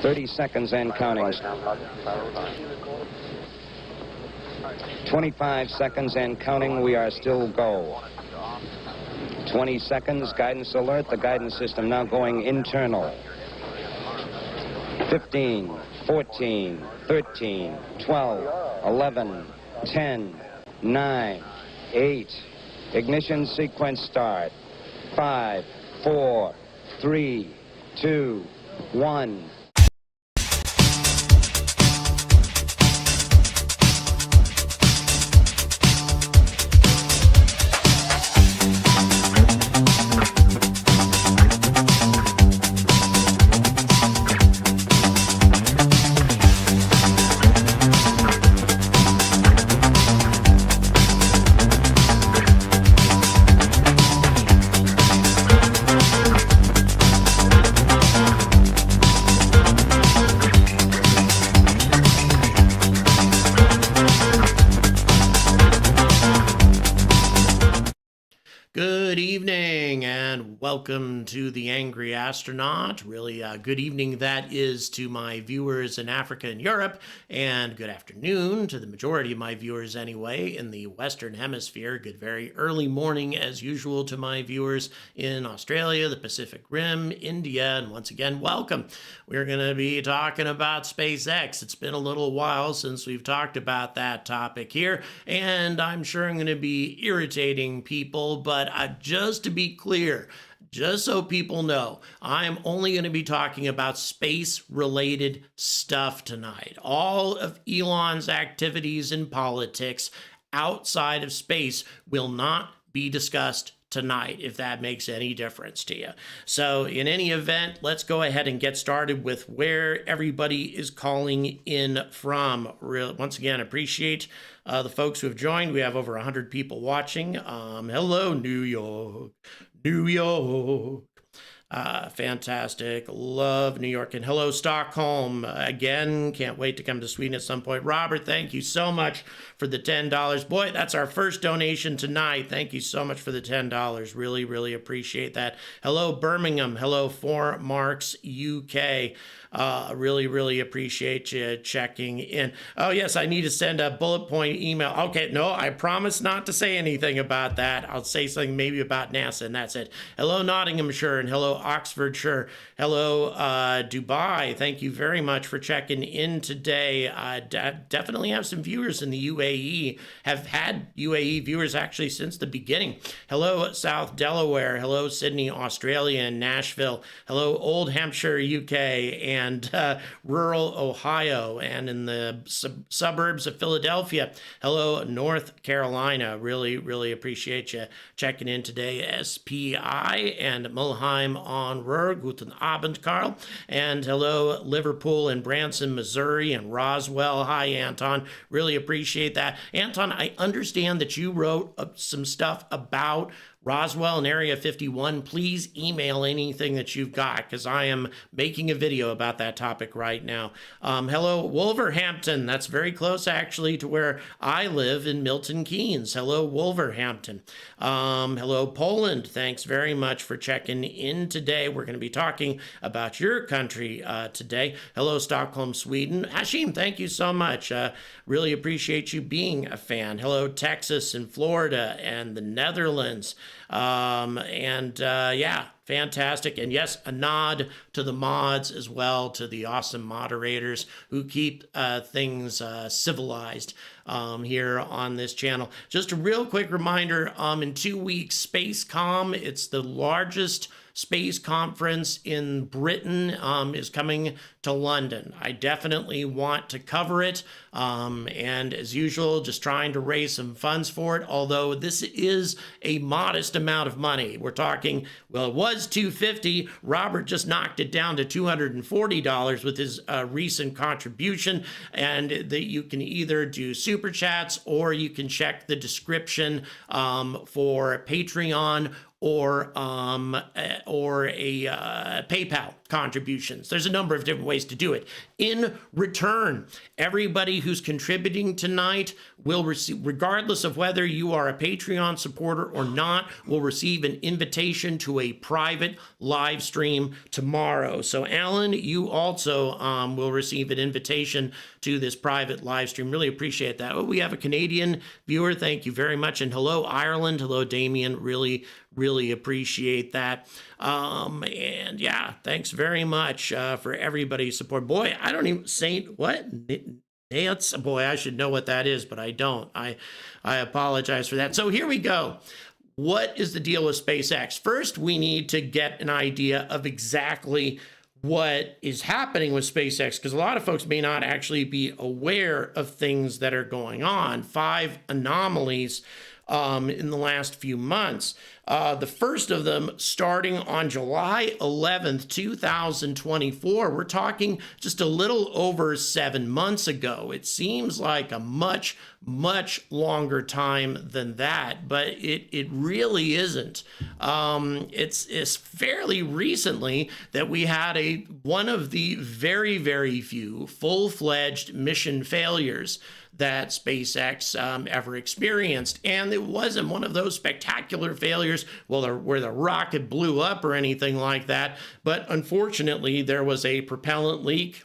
30 seconds and counting. 25 seconds and counting. We are still go. 20 seconds. Guidance alert. The guidance system now going internal. 15, 14, 13, 12, 11, 10, 9, 8. Ignition sequence start. 5, 4, 3, 2, 1. Good evening and welcome to The Angry Astronaut. Really good evening that is to my viewers in Africa and Europe, and good afternoon to the majority of my viewers anyway in the Western Hemisphere. Good very early morning as usual to my viewers in Australia, the Pacific Rim, India, and once again, welcome. We're going to be talking about SpaceX. It's been a little while since we've talked about that topic here, and I'm sure I'm going to be irritating people, but just to be clear, just so people know, I'm only going to be talking about space-related stuff tonight. All of Elon's activities in politics outside of space will not be discussed tonight, if that makes any difference to you. So in any event, let's go ahead and get started with where everybody is calling in from. Once again, appreciate the folks who have joined. We have over 100 people watching. Hello, New York. New York. Fantastic. Love New York. And hello, Stockholm. Again, can't wait to come to Sweden at some point. Robert, thank you so much for the $10. Boy, that's our first donation tonight. Thank you so much for the $10. Really, really appreciate that. Hello, Birmingham. Hello, 4 Marks UK. Really, really appreciate you checking in. Oh, yes, I need to send a bullet point email. Okay, no, I promise not to say anything about that. I'll say something maybe about NASA, and that's it. Hello, Nottinghamshire, and hello, Oxfordshire. Hello, Dubai. Thank you very much for checking in today. Definitely have some viewers in the UAE. Have had UAE viewers actually since the beginning. Hello, South Delaware. Hello, Sydney, Australia, and Nashville. Hello, Old Hampshire, UK, and rural Ohio, and in the suburbs of Philadelphia. Hello, North Carolina. Really, really appreciate you checking in today. SPI and Mulheim on Ruhr. Guten Abend, Carl. And hello, Liverpool and Branson, Missouri, and Roswell. Hi, Anton. Really appreciate that. Anton, I understand that you wrote some stuff about Roswell and Area 51. Please email anything that you've got, because I am making a video about that topic right now. Hello, Wolverhampton. That's very close, actually, to where I live in Milton Keynes. Hello, Wolverhampton. Hello, Poland. Thanks very much for checking in today. We're going to be talking about your country today. Hello, Stockholm, Sweden. Hashim, thank you so much. Really appreciate you being a fan. Hello, Texas and Florida and the Netherlands. Yeah, fantastic. And yes, a nod to the mods as well, to the awesome moderators who keep things civilized here on this channel. Just a real quick reminder, in 2 weeks, SpaceCom, it's the largest space conference in Britain, is coming to London. I definitely want to cover it, and as usual, just trying to raise some funds for it, although this is a modest amount of money. We're talking, well, it was $250. Robert just knocked it down to $240 with his recent contribution, and that you can either do super chats or you can check the description for Patreon or a PayPal contributions. There's a number of different ways to do it. In return, everybody who's contributing tonight will receive, regardless of whether you are a Patreon supporter or not, will receive an invitation to a private live stream tomorrow. So Alan, you also will receive an invitation to this private live stream. Really appreciate that. Oh, we have a Canadian viewer. Thank you very much. And hello, Ireland. Hello, Damien. Really appreciate that. And yeah, thanks very much for everybody's support. Boy, I don't even say what. Boy, I should know what that is, but I don't. I apologize for that. So here we go. What is the deal with SpaceX? First, we need to get an idea of exactly what is happening with SpaceX, because a lot of folks may not actually be aware of things that are going on. 5 anomalies in the last few months. The first of them starting on July 11th, 2024. We're talking just a little over 7 months ago. It seems like a much longer time than that, but it really isn't. It's fairly recently that we had one of the very few full-fledged mission failures that SpaceX ever experienced. And it wasn't one of those spectacular failures where the rocket blew up or anything like that. But unfortunately, there was a propellant leak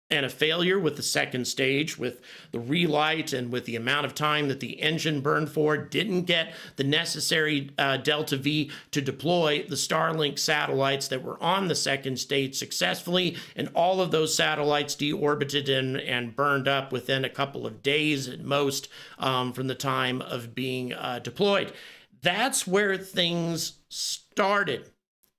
and a failure with the second stage, with the relight and with the amount of time that the engine burned for, didn't get the necessary Delta V to deploy the Starlink satellites that were on the second stage successfully, and all of those satellites deorbited and burned up within a couple of days at most from the time of being deployed. That's where things started,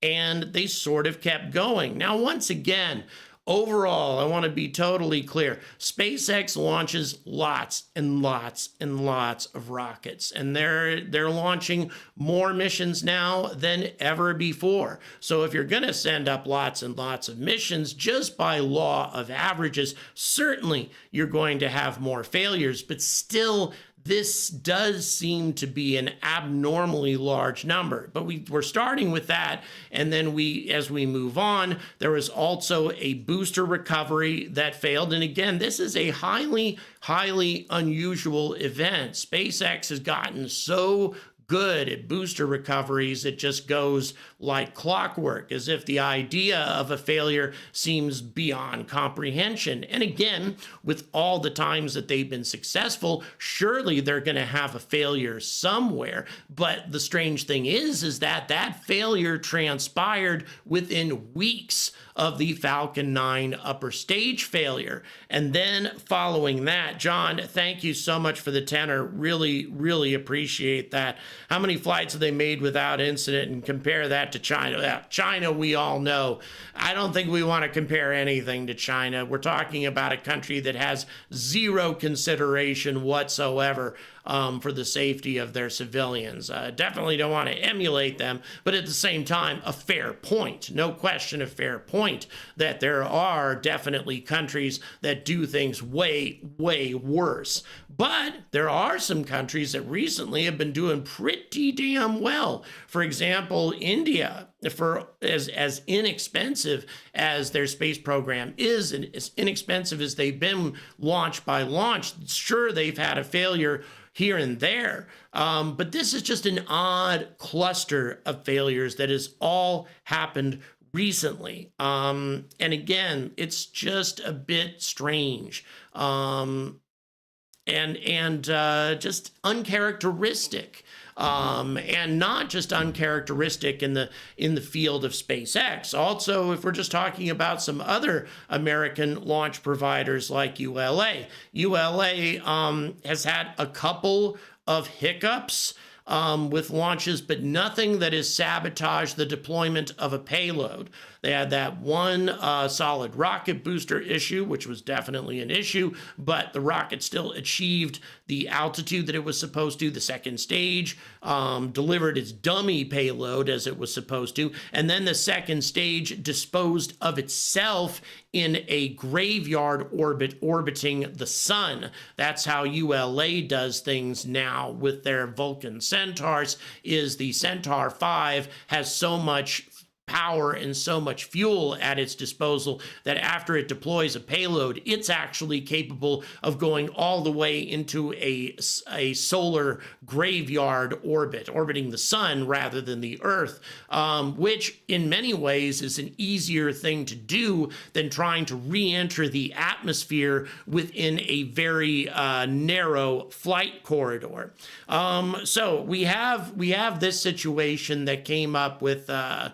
and they sort of kept going. Now, once again, overall, I want to be totally clear. SpaceX launches lots and lots and lots of rockets, and they're launching more missions now than ever before. So if you're going to send up lots and lots of missions, just by law of averages, certainly you're going to have more failures, but still, this does seem to be an abnormally large number, but we're starting with that. And then as we move on, there was also a booster recovery that failed. And again, this is a highly unusual event. SpaceX has gotten so good at booster recoveries, it just goes like clockwork, as if the idea of a failure seems beyond comprehension. And again, with all the times that they've been successful, surely they're going to have a failure somewhere. But the strange thing is that failure transpired within weeks of the Falcon 9 upper stage failure. And then following that, John, thank you so much for the tenor. Really appreciate that. How many flights have they made without incident, and compare that to China? China, we all know. I don't think we want to compare anything to China. We're talking about a country that has zero consideration whatsoever for the safety of their civilians. Definitely don't want to emulate them, but at the same time, a fair point. No question, a fair point that there are definitely countries that do things way worse. But there are some countries that recently have been doing pretty damn well. For example, India, for as inexpensive as their space program is, and as inexpensive as they've been launch by launch, sure, they've had a failure here and there. But this is just an odd cluster of failures that has all happened recently. And again, it's just a bit strange. And just uncharacteristic. And not just uncharacteristic in the field of SpaceX. Also, if we're just talking about some other American launch providers like ULA has had a couple of hiccups with launches, but nothing that has sabotaged the deployment of a payload. They had that one solid rocket booster issue, which was definitely an issue, but the rocket still achieved the altitude that it was supposed to. The second stage delivered its dummy payload as it was supposed to, and then the second stage disposed of itself in a graveyard orbit orbiting the sun. That's how ULA does things now with their Vulcan 7. Centaurs is the Centaur 5 has so much power and so much fuel at its disposal that after it deploys a payload, it's actually capable of going all the way into a solar graveyard orbit, orbiting the sun rather than the Earth, which in many ways is an easier thing to do than trying to re-enter the atmosphere within a very narrow flight corridor. So we have this situation that came up with the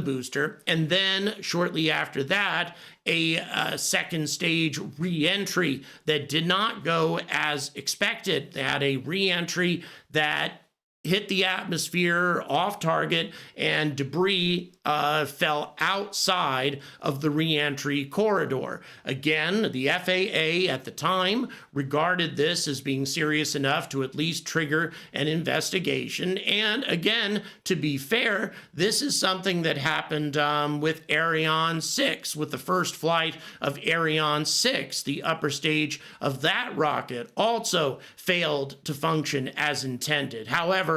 booster, and then shortly after that, a second stage re-entry that did not go as expected. They had a re-entry that hit the atmosphere off target, and debris fell outside of the re-entry corridor. Again, the FAA at the time regarded this as being serious enough to at least trigger an investigation. And again, to be fair, this is something that happened with Ariane 6, with the first flight of Ariane 6. The upper stage of that rocket also failed to function as intended. However,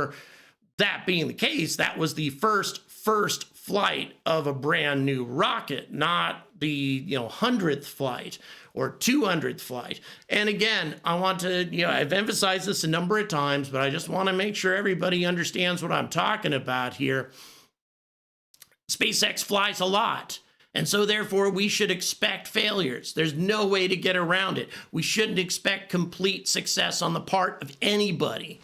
that being the case, that was the first flight of a brand new rocket, not the 100th flight or 200th flight. And again, I want to, I've emphasized this a number of times, but I just want to make sure everybody understands what I'm talking about here. SpaceX flies a lot. And so therefore, we should expect failures. There's no way to get around it. We shouldn't expect complete success on the part of anybody.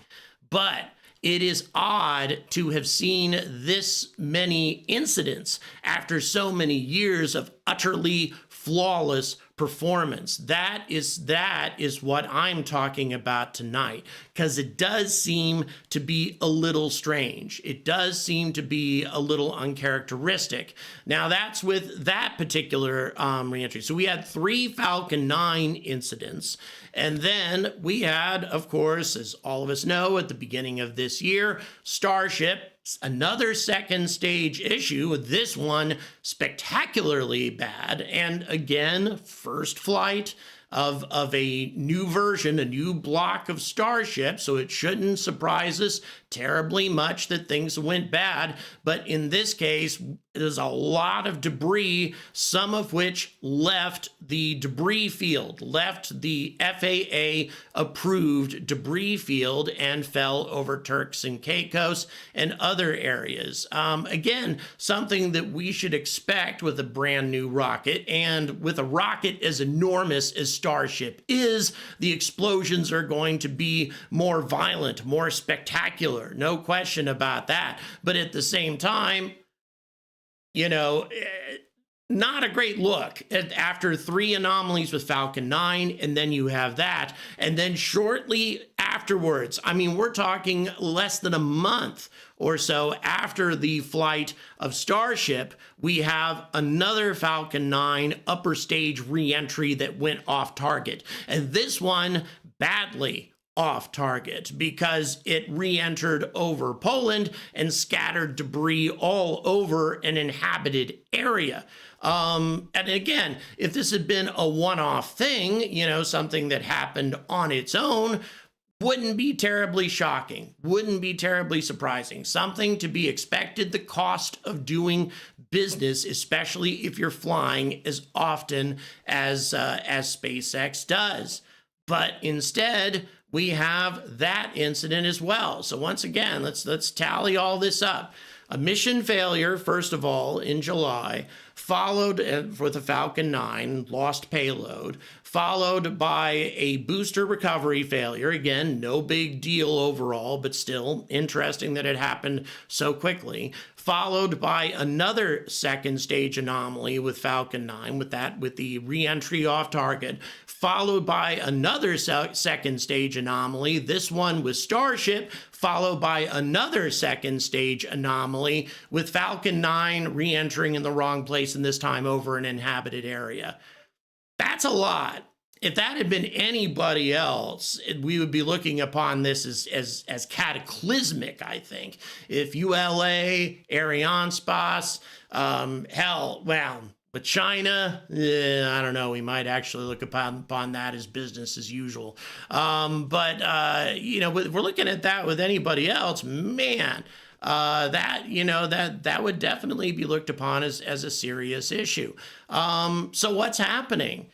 But it is odd to have seen this many incidents after so many years of utterly flawless performance. That is what I'm talking about tonight, because it does seem to be a little strange. It does seem to be a little uncharacteristic. Now, that's with that particular reentry. So we had 3 Falcon 9 incidents. And then we had, of course, as all of us know, at the beginning of this year, Starship, another second stage issue, this one spectacularly bad. And again, first flight of a new version, a new block of Starship, so it shouldn't surprise us terribly much that things went bad. But in this case, there's a lot of debris, some of which left the debris field, left the FAA-approved debris field and fell over Turks and Caicos and other areas. Again, something that we should expect with a brand new rocket, and with a rocket as enormous as Starship is, the explosions are going to be more violent, more spectacular. No question about that. But at the same time, not a great look after 3 anomalies with Falcon 9, and then you have that. And then shortly afterwards, I mean, we're talking less than a month or so after the flight of Starship, we have another Falcon 9 upper stage reentry that went off target. And this one badly off target, because it re-entered over Poland and scattered debris all over an inhabited area. And again, if this had been a one-off thing, something that happened on its own, wouldn't be terribly shocking, wouldn't be terribly surprising, something to be expected. The cost of doing business, especially if you're flying as often as SpaceX does. But instead, we have that incident as well. So once again, let's tally all this up. A mission failure, first of all, in July, followed for the Falcon 9, lost payload, followed by a booster recovery failure. Again, no big deal overall, but still interesting that it happened so quickly. Followed by another second stage anomaly with Falcon 9, with the re-entry off target. Followed by another second stage anomaly, this one with Starship, followed by another second stage anomaly with Falcon 9 re-entering in the wrong place, and this time over an inhabited area. That's a lot. If that had been anybody else, we would be looking upon this as cataclysmic, I think. If ULA, Arianespace, hell, well, But China, I don't know. We might actually look upon that as business as usual. If we're looking at that with anybody else, man, that would definitely be looked upon as a serious issue. So what's happening?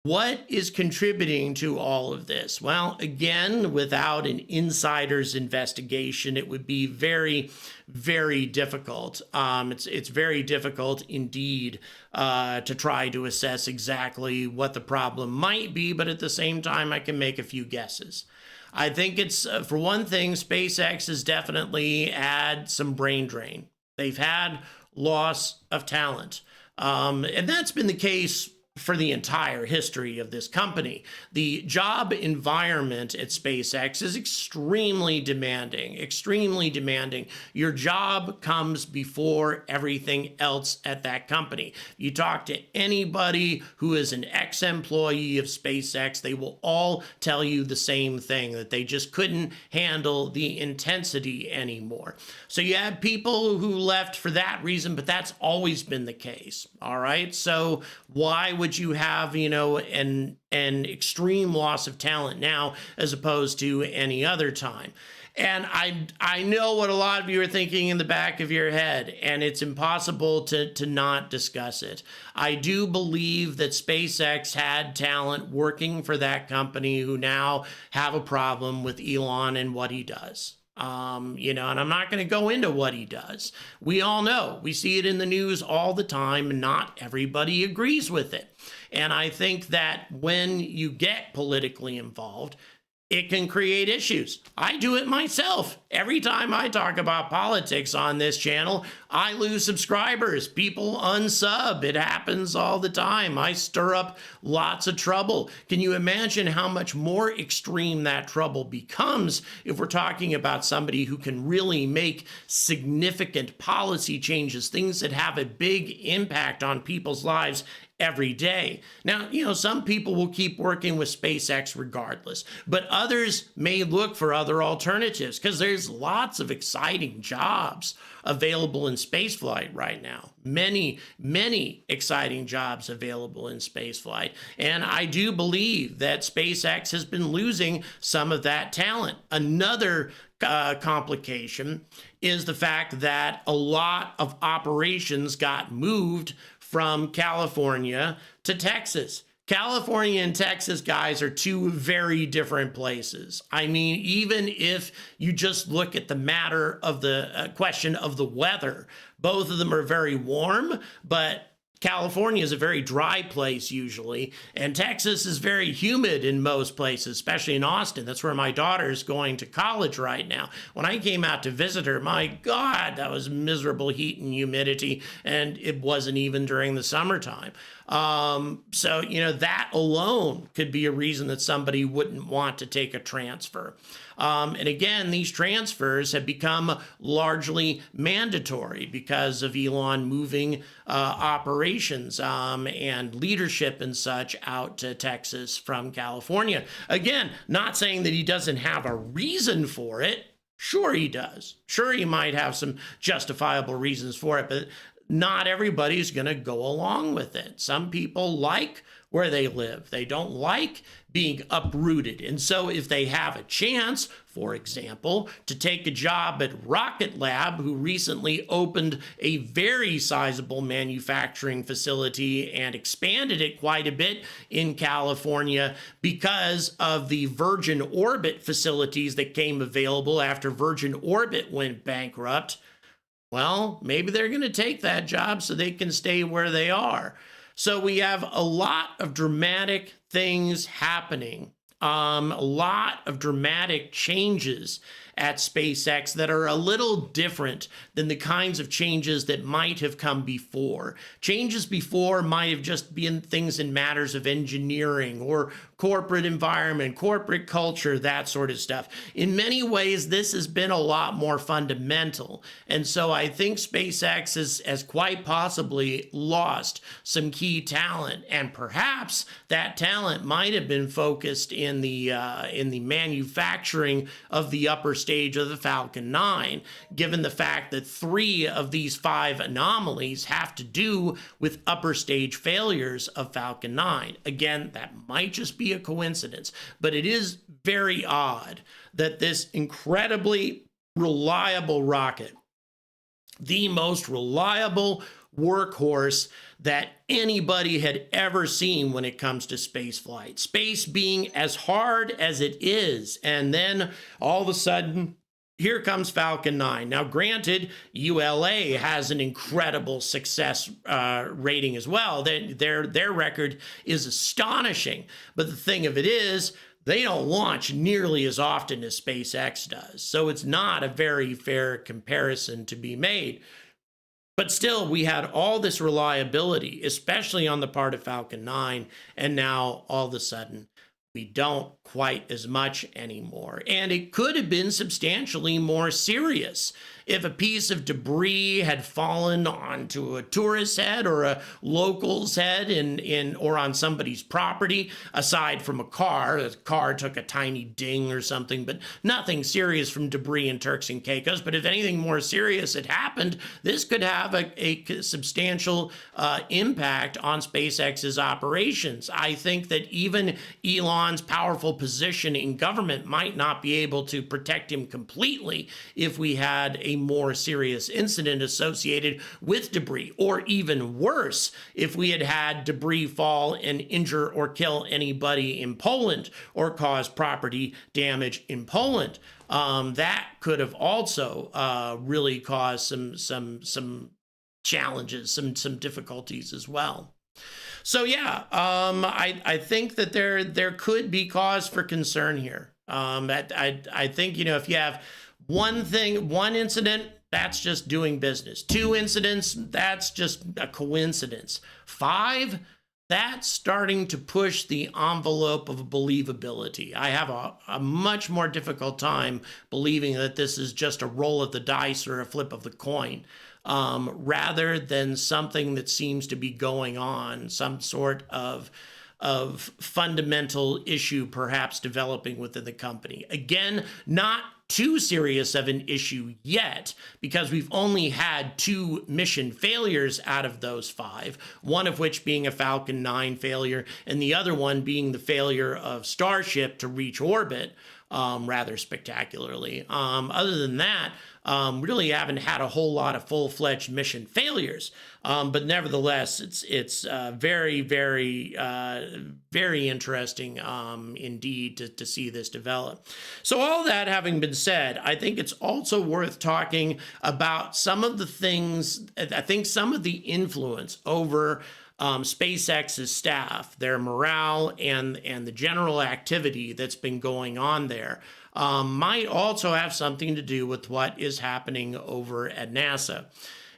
What is contributing to all of this? Well, again, without an insider's investigation, it would be very, very difficult. It's very difficult indeed to try to assess exactly what the problem might be, but at the same time, I can make a few guesses. I think it's, for one thing, SpaceX has definitely had some brain drain. They've had loss of talent. And that's been the case for the entire history of this company. The job environment at SpaceX is extremely demanding, extremely demanding. Your job comes before everything else at that company. You talk to anybody who is an ex-employee of SpaceX, they will all tell you the same thing, that they just couldn't handle the intensity anymore. So you have people who left for that reason, but that's always been the case, all right? So why would you have, an extreme loss of talent now as opposed to any other time? And I know what a lot of you are thinking in the back of your head, and it's impossible to not discuss it. I do believe that SpaceX had talent working for that company who now have a problem with Elon and what he does. And I'm not going to go into what he does. We all know, we see it in the news all the time, and not everybody agrees with it. And I think that when you get politically involved, it can create issues. I do it myself. Every time I talk about politics on this channel, I lose subscribers. People unsub. It happens all the time. I stir up lots of trouble. Can you imagine how much more extreme that trouble becomes if we're talking about somebody who can really make significant policy changes, things that have a big impact on people's lives every day? Now, some people will keep working with SpaceX regardless, but others may look for other alternatives because there's lots of exciting jobs available in spaceflight right now. Many, many exciting jobs available in spaceflight. And I do believe that SpaceX has been losing some of that talent. Another complication is the fact that a lot of operations got moved from California to Texas. California and Texas, guys, are two very different places. I mean, even if you just look at the matter of the question of the weather, both of them are very warm, but California is a very dry place usually, and Texas is very humid in most places, especially in Austin. That's where my daughter's going to college right now. When I came out to visit her, my God, that was miserable heat and humidity, and it wasn't even during the summertime. That alone could be a reason that somebody wouldn't want to take a transfer. And again, these transfers have become largely mandatory because of Elon moving operations and leadership and such out to Texas from California. Again, not saying that he doesn't have a reason for it. Sure he does. Sure he might have some justifiable reasons for it, but not everybody's going to go along with it. Some people like where they live. They don't like being uprooted. And so if they have a chance, for example, to take a job at Rocket Lab, who recently opened a very sizable manufacturing facility and expanded it quite a bit in California because of the Virgin Orbit facilities that came available after Virgin Orbit went bankrupt, well, maybe they're going to take that job so they can stay where they are. So we have a lot of dramatic things happening, a lot of dramatic changes at SpaceX that are a little different than the kinds of changes that might have come before. Changes before might have just been things in matters of engineering or corporate environment, corporate culture, that sort of stuff. In many ways, this has been a lot more fundamental. And so I think SpaceX has quite possibly lost some key talent. And perhaps that talent might have been focused in the manufacturing of the upper stage of the Falcon 9, given the fact that 3 of these 5 anomalies have to do with upper stage failures of Falcon 9. Again, that might just be a coincidence, but it is very odd that this incredibly reliable rocket, the most reliable workhorse that anybody had ever seen when it comes to space flight, space being as hard as it is, and then all of a sudden, here comes Falcon 9. Now, granted, ULA has an incredible success rating as well. Their record is astonishing. But the thing of it is, they don't launch nearly as often as SpaceX does. So it's not a very fair comparison to be made. But still, we had all this reliability, especially on the part of Falcon 9, and now all of a sudden, we don't quite as much anymore. And it could have been substantially more serious if a piece of debris had fallen onto a tourist's head or a local's head or on somebody's property, aside from a car. The car took a tiny ding or something, but nothing serious from debris in Turks and Caicos. But if anything more serious had happened, this could have a substantial impact on SpaceX's operations. I think that even Elon's powerful position in government might not be able to protect him completely if we had a more serious incident associated with debris, or even worse, if we had had debris fall and injure or kill anybody in Poland or cause property damage in Poland. That could have also really caused some challenges, some difficulties as well. So yeah, I think that there could be cause for concern here. I think, if you have one incident, that's just doing business. 2 incidents, that's just a coincidence. 5, that's starting to push the envelope of believability. I have a much more difficult time believing that this is just a roll of the dice or a flip of the coin. Rather than something that seems to be going on, some sort of fundamental issue perhaps developing within the company. Again, not too serious of an issue yet, because we've only had 2 mission failures out of those 5, one of which being a Falcon 9 failure, and the other one being the failure of Starship to reach orbit rather spectacularly. Other than that, really haven't had a whole lot of full-fledged mission failures, but nevertheless, it's very, very, very interesting indeed to see this develop. So all that having been said, I think it's also worth talking about some of the things, I think some of the influence over SpaceX's staff, their morale, and the general activity that's been going on there might also have something to do with what is happening over at NASA.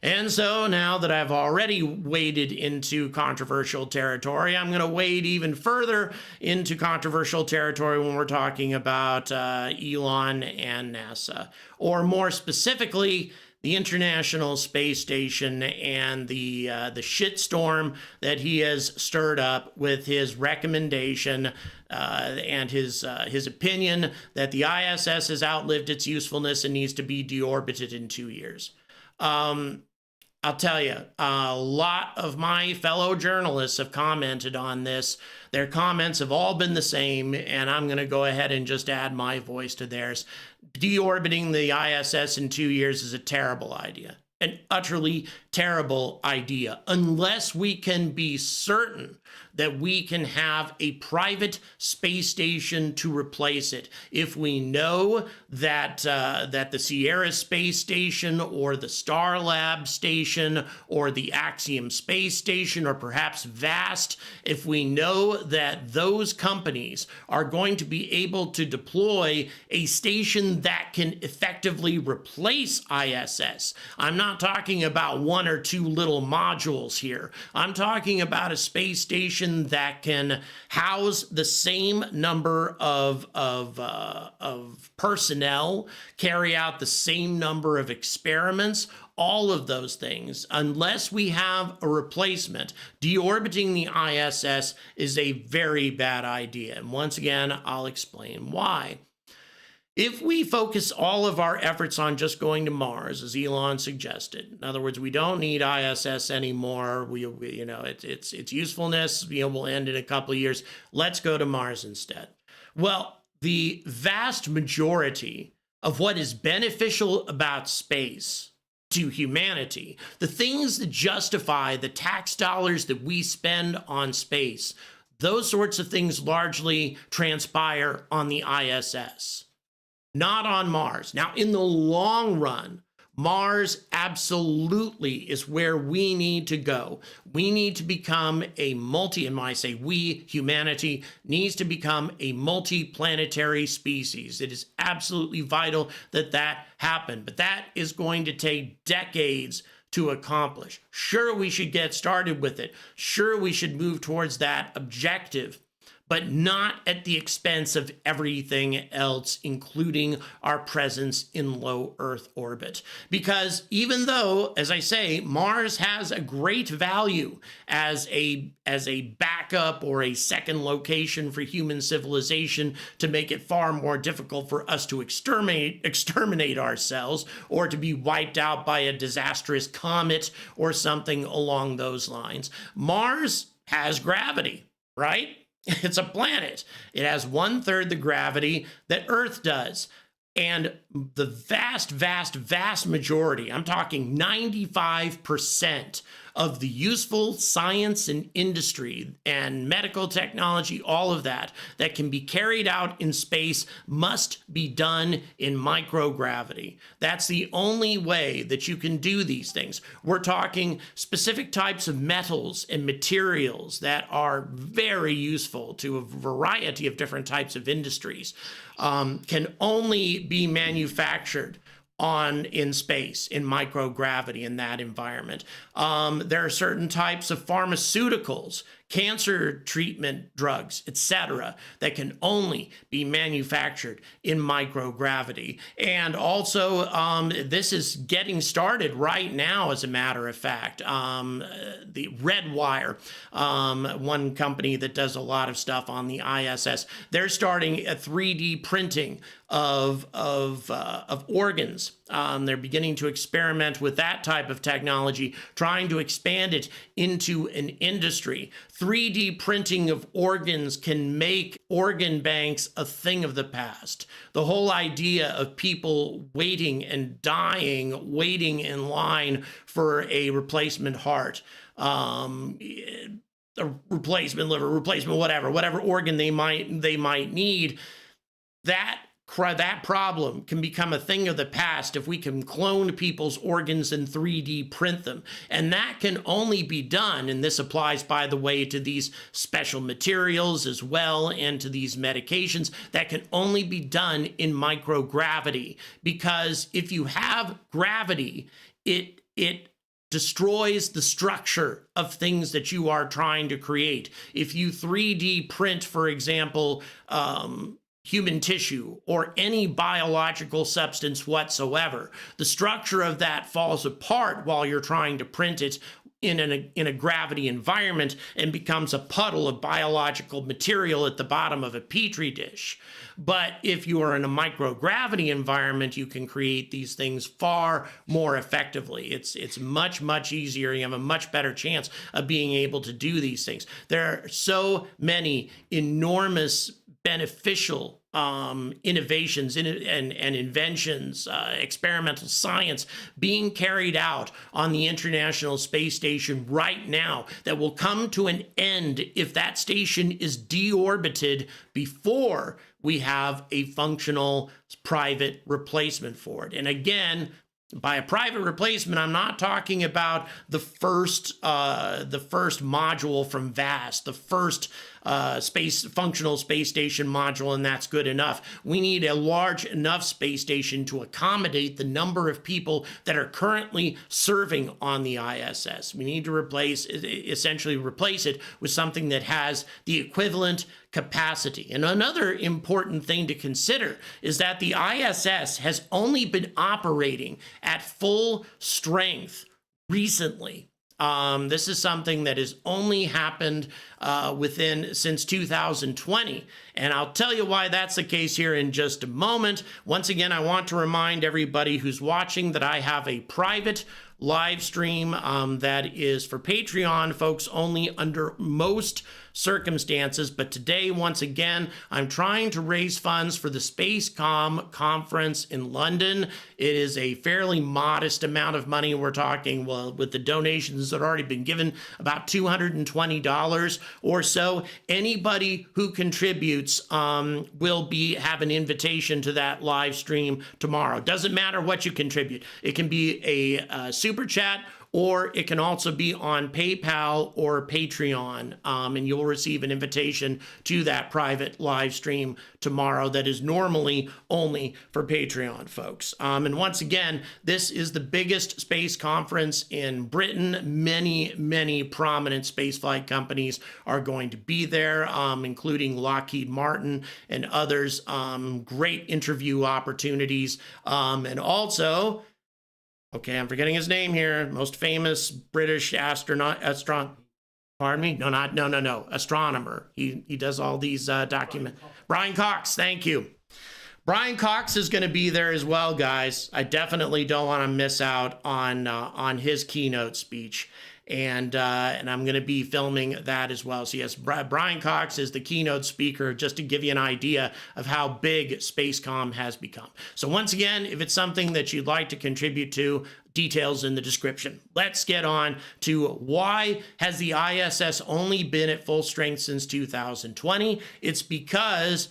And so now that I've already waded into controversial territory, I'm going to wade even further into controversial territory when we're talking about Elon and NASA, or more specifically, the International Space Station and the shitstorm that he has stirred up with his recommendation and his opinion that the ISS has outlived its usefulness and needs to be deorbited in 2 years. I'll tell you, a lot of my fellow journalists have commented on this. Their comments have all been the same, and I'm going to go ahead and just add my voice to theirs. Deorbiting the ISS in 2 years is a terrible idea, an utterly terrible idea, unless we can be certain that we can have a private space station to replace it. If we know that the Sierra Space Station or the Starlab Station or the Axiom Space Station or perhaps VAST, if we know that those companies are going to be able to deploy a station that can effectively replace ISS. I'm not not talking about one or two little modules here. I'm talking about a space station that can house the same number of personnel, carry out the same number of experiments, all of those things. Unless we have a replacement, deorbiting the ISS is a very bad idea. And once again, I'll explain why. If we focus all of our efforts on just going to Mars, as Elon suggested, in other words, we don't need ISS anymore. We its usefulness, will end in a couple of years. Let's go to Mars instead. Well, the vast majority of what is beneficial about space to humanity, the things that justify the tax dollars that we spend on space, those sorts of things largely transpire on the ISS. Not on Mars. Now, in the long run, Mars absolutely is where we need to go. We need to become a and when I say we, humanity, needs to become a multi-planetary species. It is absolutely vital that that happen, but that is going to take decades to accomplish. Sure, we should get started with it. Sure, we should move towards that objective, but not at the expense of everything else, including our presence in low Earth orbit. Because even though, as I say, Mars has a great value as a backup or a second location for human civilization to make it far more difficult for us to exterminate ourselves or to be wiped out by a disastrous comet or something along those lines, Mars has gravity, right? It's a planet. It has 1/3 the gravity that Earth does. And the vast majority, I'm talking 95% of the useful science and industry and medical technology, all of that can be carried out in space must be done in microgravity. That's the only way that you can do these things. We're talking specific types of metals and materials that are very useful to a variety of different types of industries, can only be manufactured in space, in microgravity, in that environment. There are certain types of pharmaceuticals, cancer treatment drugs, etc., that can only be manufactured in microgravity. And also, this is getting started right now, as a matter of fact. The Redwire, one company that does a lot of stuff on the ISS, they're starting a 3D printing of organs. They're beginning to experiment with that type of technology, trying to expand it into an industry. 3D printing of organs can make organ banks a thing of the past. The whole idea of people waiting and dying, waiting in line for a replacement heart, a replacement liver, replacement whatever organ they might need, that problem can become a thing of the past if we can clone people's organs and 3D print them. And that can only be done, and this applies, by the way, to these special materials as well and to these medications, that can only be done in microgravity. Because if you have gravity, it destroys the structure of things that you are trying to create. If you 3D print, for example, human tissue or any biological substance whatsoever, the structure of that falls apart while you're trying to print it in a gravity environment and becomes a puddle of biological material at the bottom of a petri dish. But if you are in a microgravity environment, you can create these things far more effectively. It's much easier. You have a much better chance of being able to do these things. There are so many enormous beneficial innovations and inventions, experimental science being carried out on the International Space Station right now that will come to an end if that station is deorbited before we have a functional private replacement for it. And again, By a private replacement, I'm not talking about the first module from VAST, the first functional space station module, and that's good enough. We need a large enough space station to accommodate the number of people that are currently serving on the ISS. We need to essentially replace it with something that has the equivalent capacity. And another important thing to consider is that the ISS has only been operating at full strength recently. This is something that has only happened since 2020. And I'll tell you why that's the case here in just a moment. Once again, I want to remind everybody who's watching that I have a private live stream that is for Patreon folks only under most circumstances. But today, once again, I'm trying to raise funds for the SpaceCom conference in London. It is a fairly modest amount of money. We're talking, well, with the donations that have already been given, about $220 or so. Anybody who contributes will have an invitation to that live stream tomorrow. Doesn't matter what you contribute. It can be a super chat, or it can also be on PayPal or Patreon, and you'll receive an invitation to that private live stream tomorrow that is normally only for Patreon folks. And once again, this is the biggest space conference in Britain. Many, many prominent spaceflight companies are going to be there, including Lockheed Martin and others. Great interview opportunities, and also, okay, I'm forgetting his name here. Most famous British pardon me? No, astronomer. He does all these documents. Brian Cox, thank you. Brian Cox is going to be there as well, guys. I definitely don't want to miss out on his keynote speech. And I'm going to be filming that as well. So yes, Brian Cox is the keynote speaker, just to give you an idea of how big SpaceCom has become. So once again, if it's something that you'd like to contribute to, details in the description. Let's get on to why has the ISS only been at full strength since 2020? It's because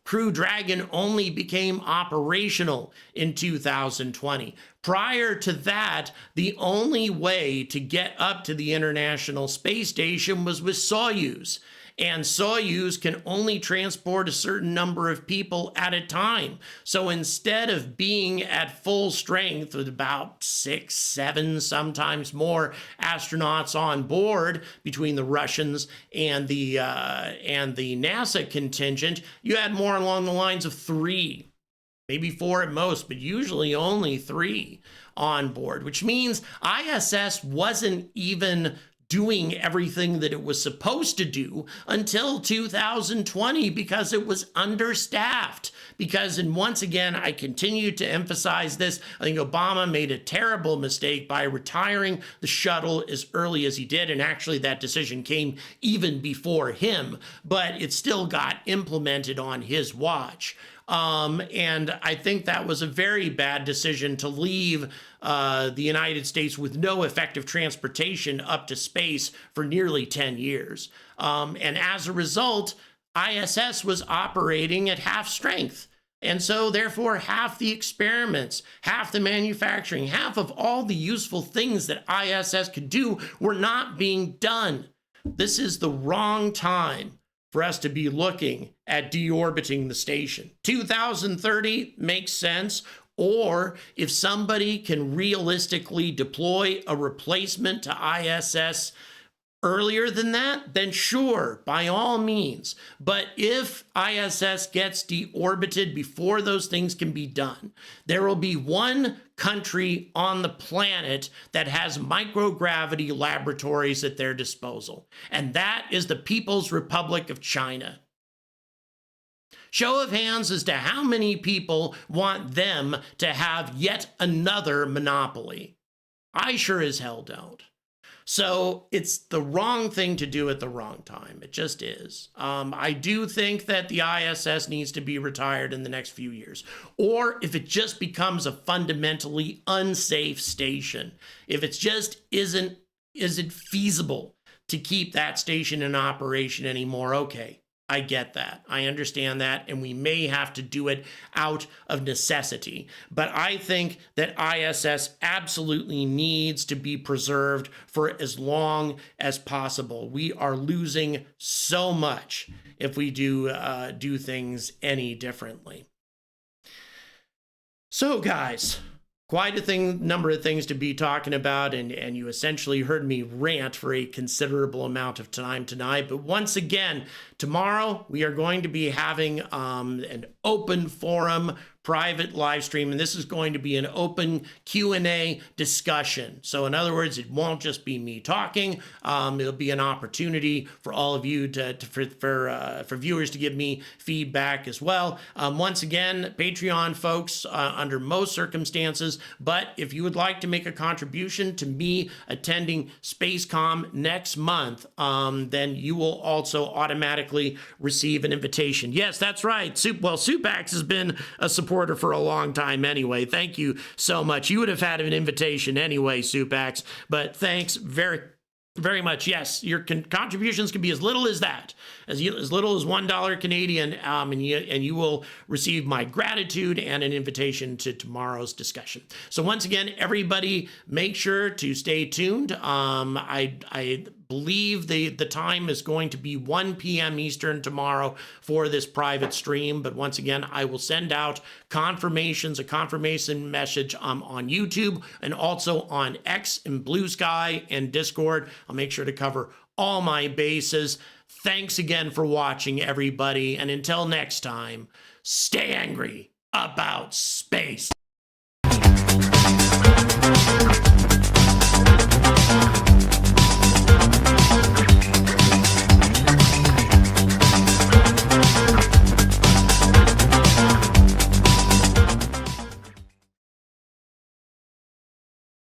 Crew Dragon only became operational in 2020. Prior to that, the only way to get up to the International Space Station was with Soyuz. And Soyuz can only transport a certain number of people at a time. So instead of being at full strength with about 6, 7, sometimes more astronauts on board between the Russians and the NASA contingent, you had more along the lines of 3, maybe 4 at most, but usually only 3 on board, which means ISS wasn't even doing everything that it was supposed to do until 2020 because it was understaffed. And once again, I continue to emphasize this. I think Obama made a terrible mistake by retiring the shuttle as early as he did. And actually, that decision came even before him, but it still got implemented on his watch. And I think that was a very bad decision to leave the United States with no effective transportation up to space for nearly 10 years. And as a result, ISS was operating at half strength. And so therefore, half the experiments, half the manufacturing, half of all the useful things that ISS could do were not being done. This is the wrong time for us to be looking at deorbiting the station. 2030 makes sense. Or if somebody can realistically deploy a replacement to ISS earlier than that, then sure, by all means. But if ISS gets deorbited before those things can be done, there will be one country on the planet that has microgravity laboratories at their disposal, and that is the People's Republic of China. Show of hands as to how many people want them to have yet another monopoly. I sure as hell don't. So it's the wrong thing to do at the wrong time. It just is. I do think that the ISS needs to be retired in the next few years. Or if it just becomes a fundamentally unsafe station, if it just isn't feasible to keep that station in operation anymore, okay, I get that. I understand that. And we may have to do it out of necessity. But I think that ISS absolutely needs to be preserved for as long as possible. We are losing so much if we do things any differently. So, guys, quite a number of things to be talking about, and you essentially heard me rant for a considerable amount of time tonight. But once again, tomorrow we are going to be having an open forum private live stream, and this is going to be an open Q&A discussion. So in other words, it won't just be me talking. It'll be an opportunity for all of you for viewers to give me feedback as well. Once again, Patreon folks, under most circumstances, but if you would like to make a contribution to me attending SpaceCom next month, then you will also automatically receive an invitation. Yes, that's right. Supax has been a supporter for a long time anyway. Thank you so much. You would have had an invitation anyway, Supax, but thanks very much. Yes, your contributions can be as little as that, as little as $1 Canadian, and you will receive my gratitude and an invitation to tomorrow's discussion. So once again, everybody, make sure to stay tuned. I believe the time is going to be 1 p.m. Eastern tomorrow for this private stream. But once again, I will send out a confirmation message on YouTube and also on X and Blue Sky and Discord. I'll make sure to cover all my bases. Thanks again for watching, everybody. And until next time, stay angry about space.